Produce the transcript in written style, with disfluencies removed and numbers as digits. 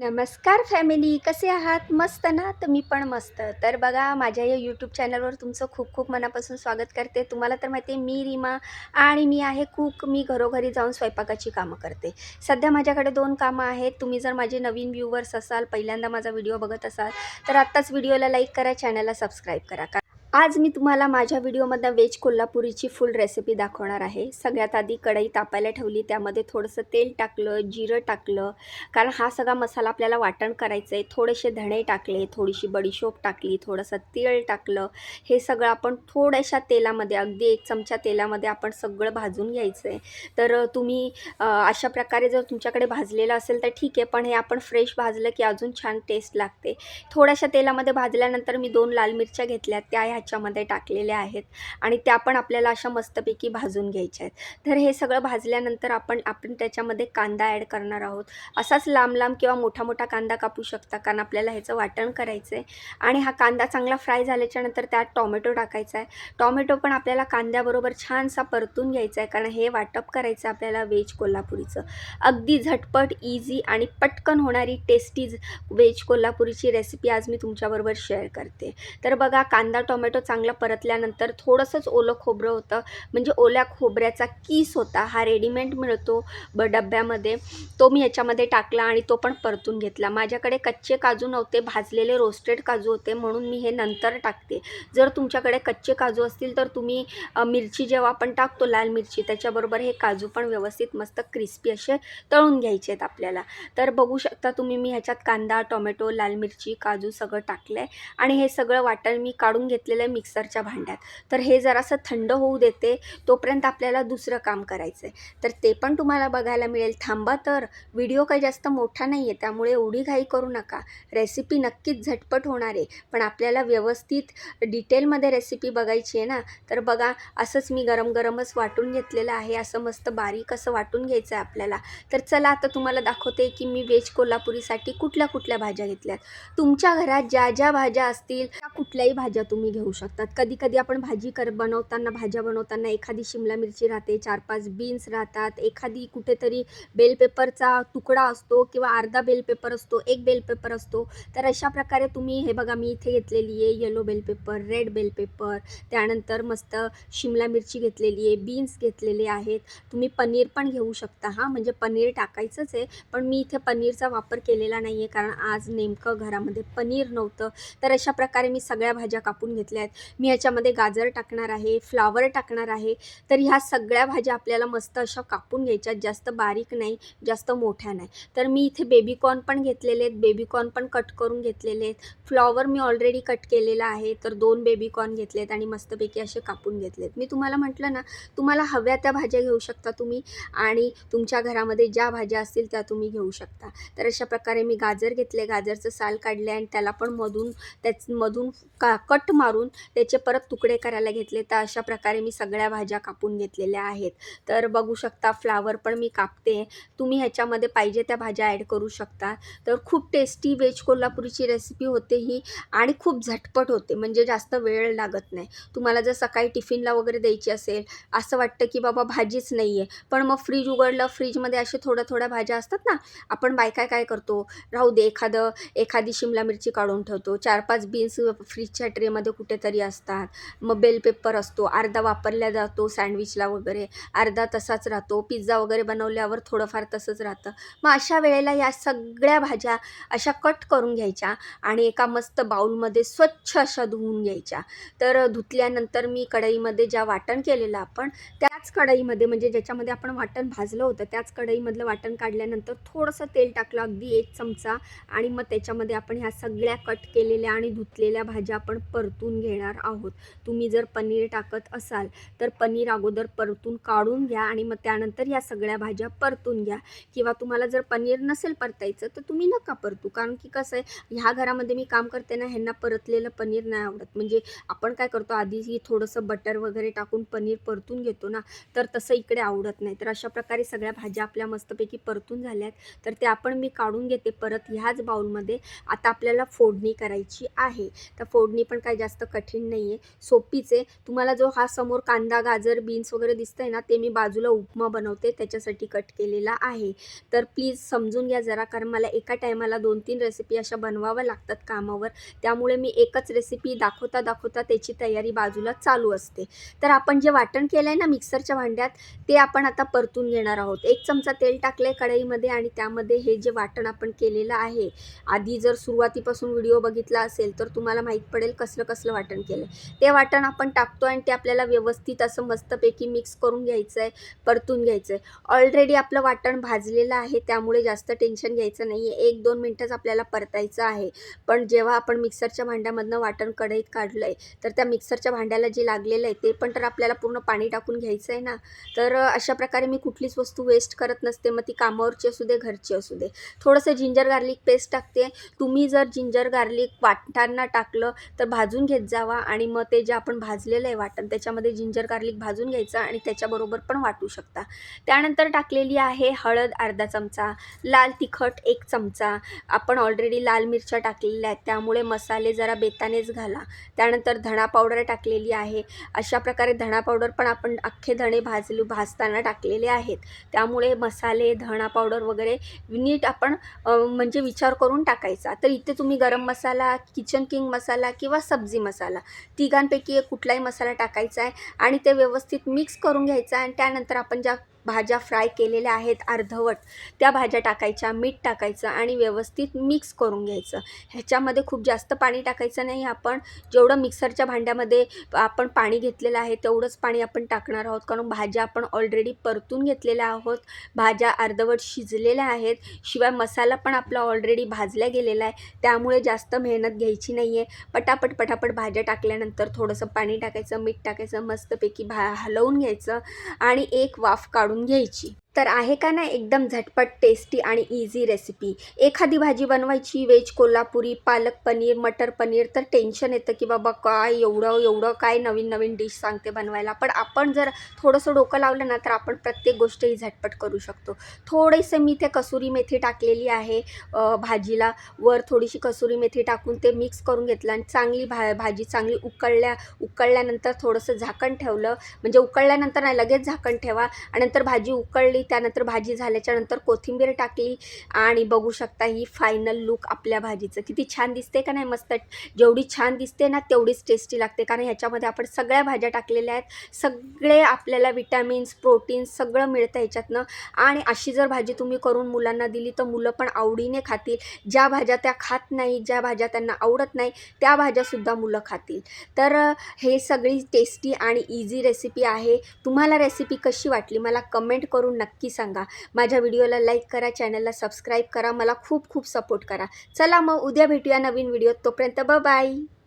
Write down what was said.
नमस्कार फॅमिली, कसे आहात? मस्त ना? तर मी पण मस्त. तर बघा, माझ्या या यूट्यूब चॅनलवर तुमचं खूप खूप मनापासून स्वागत करते. तुम्हाला तर माहिती आहे, मी रीमा आणि मी आहे कुक. मी घरोघरी जाऊन स्वयंपाकाची कामं करते. सध्या माझ्याकडे 2 कामं आहेत. तुम्ही जर माझे नवीन व्ह्यूवर्स असाल, पहिल्यांदा माझा व्हिडिओ बघत असाल, तर आत्ताच व्हिडिओला लाईक करा, चॅनलला सबस्क्राईब करा. आज मी तुम्हाला माझ्या व्हिडिओमध्ये व्हेज कोल्हापुरीची फुल रेसिपी दाखवणार आहे. सगळ्यात आधी कढई तापायला ठेवली, त्यामध्ये थोडंसं तेल टाकलं, जिरं टाकलं, कारण हा सगळा मसाला आपल्याला वाटण करायचं आहे. थोडेसे धणे टाकले, थोडीशी बडीशोप टाकली, थोडंसं तीळ टाकलं. हे सगळं आपण थोड्याशा तेलामध्ये, अगदी 1 चमचा तेलामध्ये आपण सगळं भाजून घ्यायचं आहे. तर तुम्ही अशा प्रकारे जर तुमच्याकडे भाजलेलं असेल तर ठीक आहे, पण हे आपण फ्रेश भाजलं की अजून छान टेस्ट लागते. थोड्याशा तेलामध्ये भाजल्यानंतर मी 2 लाल मिरच्या घेतल्या, त्या ह्याच्यामध्ये टाकलेल्या आहेत आणि त्या पण आपल्याला अशा मस्तपैकी भाजून घ्यायच्या आहेत. तर हे सगळं भाजल्यानंतर आपण त्याच्यामध्ये कांदा ॲड करणार आहोत. असाच लांब लांब किंवा मोठा मोठा कांदा कापू शकता, कारण आपल्याला ह्याचं वाटण करायचं आहे. आणि हा कांदा चांगला फ्राय झाल्याच्यानंतर त्यात टोमॅटो टाकायचा आहे. टोमॅटो पण आपल्याला कांद्याबरोबर छानसा परतून घ्यायचा आहे, कारण हे वाटप करायचं आहे आपल्याला व्हेज कोल्हापुरीचं. अगदी झटपट, इझी आणि पटकन होणारी टेस्टी व्हेज कोल्हापुरीची रेसिपी आज मी तुमच्याबरोबर शेअर करते. तर बघा, कांदा टोमॅटो चांगला परतल्यानंतर थोडंसंच ओलं खोबरं होतं, म्हणजे ओल्या खोबऱ्याचा कीस होता, हा रेडीमेड मिळतो डब्यामध्ये. तो मी याच्यामध्ये टाकला आणि तो पण परतून घेतला. माझ्याकडे कच्चे काजू नव्हते, भाजलेले रोस्टेड काजू होते, म्हणून मी हे नंतर टाकते. जर तुमच्याकडे कच्चे काजू असतील तर तुम्ही मिरची जेव्हा आपण टाकतो, लाल मिरची, त्याच्याबरोबर हे काजू पण व्यवस्थित मस्त क्रिस्पी असे तळून घ्यायचे आहेत आपल्याला. तर बघू शकता तुम्ही, मी ह्याच्यात कांदा टोमॅटो लाल मिरची काजू सगळं टाकलं आहे आणि हे सगळं वाटण मी काढून घेतलेलं आहे मिक्सरच्या भांड्यात. तर हे जरासं थंड होऊ देते, तोपर्यंत आपल्याला दुसरं काम करायचं आहे. तर ते पण तुम्हाला बघायला मिळेल. थांबा, तर व्हिडिओ काही जास्त मोठा नाही आहे, त्यामुळे एवढी घाई करू नका. रेसिपी नक्कीच झटपट होणार आहे, पण आपल्याला व्यवस्थित डिटेलमध्ये रेसिपी बघायची आहे ना. तर बघा, असंच मी गरम गरमच वाटून घेतलेलं आहे. असं मस्त बारीक असं वाटून घ्यायचं आहे आपल्याला. तर चला, आता तुम्हाला दाखवते की मी व्हेज कोल्हापुरीसाठी कुठल्या कुठल्या भाज्या घेतल्यात. तुमच्या घरात ज्या ज्या भाज्या असतील त्या कुठल्याही भाज्या तुम्ही घेऊ शकतात. कधी कधी आपण भाजी बनवताना, भाज्या बनवताना एखादी शिमला मिरची राहते, 4-5 बीन्स राहतात, एखादी कुठेतरी बेल पेपरचा तुकडा असतो किंवा अर्धा बेल पेपर असतो, 1 बेल पेपर असतो. तर अशा प्रकारे तुम्ही, हे बघा, मी इथे घेतलेली आहे yellow bell pepper, red bell pepper, त्यानंतर मस्त शिमला मिरची घेतलेली आहे, बीन्स घेतलेले आहेत. तुम्ही पनीर पण घेऊ शकता, हां, म्हणजे पनीर टाकायचंच आहे, पण मी इथे पनीरचा वापर केलेला नाही आहे, कारण आज नेमकं घरामध्ये पनीर नव्हतं. तर अशा प्रकारे मी सगळ्या भाज्या कापून घेतल्या आहेत. मी ह्याच्यामध्ये गाजर टाकणार आहे, फ्लावर टाकणार आहे. तर ह्या सगळ्या भाज्या आपल्याला मस्त अशा कापून घ्यायच्या, जास्त बारीक नाही, जास्त मोठ्या नाही. तर मी इथे बेबी कॉर्न पण घेतलेले आहेत, बेबी कॉर्न पण कट करून घेतलेले आहेत. फ्लॉवर मी ऑलरेडी कट केलेला आहे, तर 2 बेबी कॉर्न घेतलेत आणि मस्तपैकी असे कापून घेतलेत. मी तुम्हाला म्हटलं ना, तुम्हाला हव्या त्या भाज्या घेऊ शकता तुम्ही आणि तुमच्या घरामध्ये ज्या भाज्या असतील त्या तुम्ही घेऊ शकता. तर अशा प्रकारे मी गाजर घेतले, गाजरचं साल काढले आणि त्याला पण मधून कट मारून त्याचे परत तुकडे करायला घेतले. तर अशा प्रकारे मी सगळ्या भाज्या कापून घेतलेल्या आहेत. तर बघू शकता, फ्लावर पण मी कापते. तुम्ही ह्याच्यामध्ये पाहिजे त्या भाज्या ॲड करू शकता. तर खूप टेस्टी व्हेज कोल्हापुरीची रेसिपी होते ही आणि खूप झटपट होते, म्हणजे जास्त वेळ लागत नाही. तुम्हाला जर सकाळी टिफिनला वगैरे द्यायची असेल, असं वाटतं की बाबा भाजीच नाही आहे, पण मग फ्रीज उघडलं, फ्रीजमध्ये असे थोड्या भाज्या असतात ना, आपण बायका काय करतो, राहू दे, एखादी शिमला मिरची काढून ठेवतो, 4-5 बीन्स फ्रीजच्या ट्रेमध्ये कुठेतरी असतात, मग बेल पेपर असतो, अर्धा वापरला जातो सँडविचला वगैरे, अर्धा तसाच राहतो, पिझ्झा वगैरे बनवल्यावर थोडंफार तसंच राहतं. मग अशा वेळेला या सगळ्या भाज्या अशा कट करून घ्यायच्या आणि एका मस्त बाउलमध्ये स्वच्छ अशा धुवून घ्यायच्या. तर धुतल्यानंतर मी कढईमध्ये ज्या वाटण केलेलं आपण, त्याच कढईमध्ये, म्हणजे ज्याच्यामध्ये आपण वाटण भाजलं होतं, त्याच कढईमधलं वाटण काढल्यानंतर थोडंसं तेल टाकलं, अगदी 1 चमचा, आणि मग त्याच्यामध्ये आपण ह्या सगळ्या कट केलेल्या आणि धुतलेल्या भाज्या आपण परतून घेणार आहोत. तुम्ही जर पनीर टाकत असाल तर पनीर अगोदर परतून काढून घ्या आणि मग त्यानंतर ह्या सगळ्या भाज्या परतून घ्या. किंवा तुम्हाला जर पनीर नसेल परतायचं तर तुम्ही नका परतू, कारण की कसं आहे, ह्या घरामध्ये मी काम करते ना, ह्यांना परतलेलं पनीर नाही आवडत. म्हणजे आपण काय करतो, आधी थोडंसं बटर वगैरे टाकून पनीर परतून घेतो ना, तर तसं इकडे आवडत नाही. तर अशा प्रकारे सगळ्या भाज्या आपल्या मस्तपैकी परतून झाल्यात. तर त्या पण मी काढून घेते परत ह्याच बाउलमध्ये. आता आपल्याला फोडणी करायची आहे. तर फोडणी पण काही जास्त कठीण नाही आहे, सोपीच आहे. तुम्हाला जो हा समोर कांदा, गाजर, बीन्स वगैरे दिसतंय ना, ते मी बाजूला उपमा बनवते त्याच्यासाठी कट केलेला आहे. तर प्लीज समजून घ्या जरा, कारण मला एका टायमाला 2-3 रेसिपी अशा बनवाव्या लागतात कामावर. त्यामुळे मी एकच रेसिपी दाखवता दाखवता त्याची तयारी बाजूला चालू असते. तर आपण जे वाटण केलं आहे ना मिक्सरच्या भांड्यात, ते आपण आता परतून घेणार आहोत. 1 चमचा तेल टाकलं आहे कढईमध्ये आणि त्यामध्ये हे जे वाटण आपण केलेलं आहे, आधी जर सुरुवातीपासून व्हिडिओ बघितला असेल तर तुम्हाला माहीत पडेल कसलं कसलं वाटण केलं आहे. ते वाटण आपण टाकतो आणि ते आपल्याला व्यवस्थित असं मस्तपैकी मिक्स करून घ्यायचं आहे, परतून घ्यायचं आहे. ऑलरेडी आपलं वाटण भाजलेलं आहे, त्यामुळे जास्त टेन्शन घ्यायचं नाही आहे. 1-2 मिनटंच आपल्याला परतायचं आहे. पण जेव्हा आपण मिक्सरच्या भांड्यामधनं वाटण कढईत काढलं आहे, तर त्या मिक्सरच्या भांड्याला जे लागलेलं आहे ते पण तर आपल्याला पूर्ण पाणी टाकून घ्यायचं आहे ना. तर अशा प्रकारे मी कुठलीच वस्तू वेस्ट करत नसते, मग ती कामावरची असू दे, घरची असू दे. थोडंसं जिंजर गार्लिक पेस्ट टाकते. तुम्ही जर जिंजर गार्लिक वाटताना टाकलं तर भाजून घेत जावा आणि मग ते जे आपण भाजलेलं आहे वाटण त्याच्यामध्ये जिंजर गार्लिक भाजून घ्यायचं आणि त्याच्याबरोबर पण वाटू शकता. त्यानंतर टाकलेली आहे हळद अर्धा चमचा, लाल तिखट 1 चमचा. आपण ऑलरेडी लाल मिरच्या टाकलेल्या आहेत, त्यामुळे मसाले जरा बेतानेच घाला. त्यानंतर धणा पावडर टाकलेली आहे. अशा प्रकारे धणा पावडर पण आपण अख्खे धणे भाजताना टाकलेले आहेत. त्यामुळे मसाले, धणा पावडर वगैरे नीट आपण म्हणजे विचार करून टाकायचा. तर इथे तुम्ही गरम मसाला, किचन किंग मसाला किंवा सब्जी मसाला तिघांपैकी एक कुठलाही मसाला टाकायचा आहे आणि ते व्यवस्थित मिक्स करून घ्यायचं आहे. आणि त्यानंतर आपण ज्या भाज्या फ्राय केलेल्या आहेत अर्धवट, त्या भाज्या टाकायच्या, मीठ टाकायचं आणि व्यवस्थित मिक्स करून घ्यायचं. ह्याच्यामध्ये खूप जास्त पाणी टाकायचं नाही. आपण जेवढं मिक्सरच्या भांड्यामध्ये आपण पाणी घेतलेलं आहे तेवढंच पाणी आपण टाकणार आहोत, कारण भाज्या आपण ऑलरेडी परतून घेतलेल्या आहोत. भाज्या अर्धवट शिजलेल्या आहेत, शिवाय मसाला पण आपला ऑलरेडी भाजला गेलेला आहे. त्यामुळे जास्त मेहनत घ्यायची नाही आहे. पटापट भाज्या टाकल्यानंतर थोडंसं पाणी टाकायचं, मीठ टाकायचं, मस्तपैकी हलवून घ्यायचं आणि एक वाफ काढून घ्यायची. तर आहे का नाही एकदम झटपट, टेस्टी आणि इझी रेसिपी. एखादी भाजी बनवायची व्हेज कोल्हापुरी, पालक पनीर, मटर पनीर, तर टेन्शन येतं की बाबा काय एवढं काय नवीन डिश सांगते बनवायला. पण आपण जर थोडंसं डोकं लावलं ना तर आपण प्रत्येक गोष्ट ही झटपट करू शकतो. थोडेसे मी ते कसुरी मेथी टाकलेली आहे भाजीला. वर थोडीशी कसुरी मेथी टाकून ते मिक्स करून घेतलं आणि चांगली भाजी चांगली उकळल्यानंतर थोडंसं झाकण ठेवलं. म्हणजे उकळल्यानंतर नाही, लगेच झाकण ठेवा आणि नंतर भाजी उकळली. त्यानंतर भाजी झाल्याच्या नंतर कोथिंबीर टाकली आणि बघू शकता ही फायनल लुक आपल्या भाजीचं किती छान दिसते का नाही. मस्त, जेवढी छान दिसते ना तेवढीच टेस्टी लागते, कारण ह्याच्यामध्ये आपण सगळ्या भाज्या टाकलेल्या आहेत. सगळे आपल्याला विटॅमिन्स, प्रोटीन्स सगळं मिळतं ह्याच्यातनं. आणि अशी जर भाजी तुम्ही करून मुलांना दिली तर मुलं पण आवडीने खातील. ज्या भाज्या त्या खात नाही, ज्या भाज्या त्यांना आवडत नाही, त्या भाज्यासुद्धा मुलं खातील. तर हे सगळी टेस्टी आणि इझी रेसिपी आहे. तुम्हाला रेसिपी कशी वाटली मला कमेंट करून नक्की सांगा. माझ्या व्हिडिओला लाईक करा, चॅनलला सबस्क्राईब करा, मला खूप सपोर्ट करा. चला मग उद्या भेटूया नवीन व्हिडिओत. तोपर्यंत बाय.